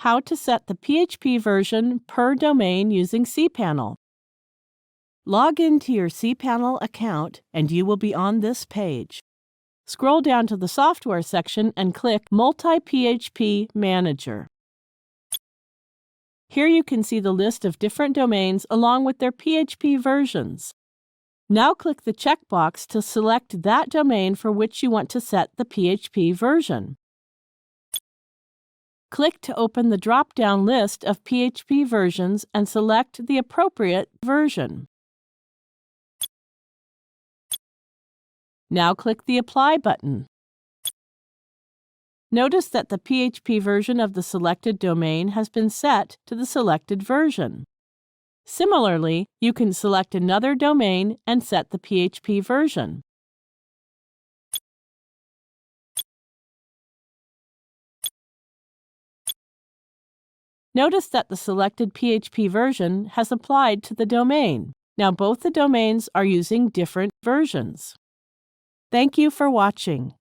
How to set the PHP version per domain using cPanel. Log into your cPanel account and you will be on this page. Scroll down to the Software section and click Multi-PHP Manager. Here you can see the list of different domains along with their PHP versions. Now click the checkbox to select that domain for which you want to set the PHP version. Click to open the drop-down list of PHP versions and select the appropriate version. Now click the Apply button. Notice that the PHP version of the selected domain has been set to the selected version. Similarly, you can select another domain and set the PHP version. Notice that the selected PHP version has applied to the domain. Now both the domains are using different versions. Thank you for watching.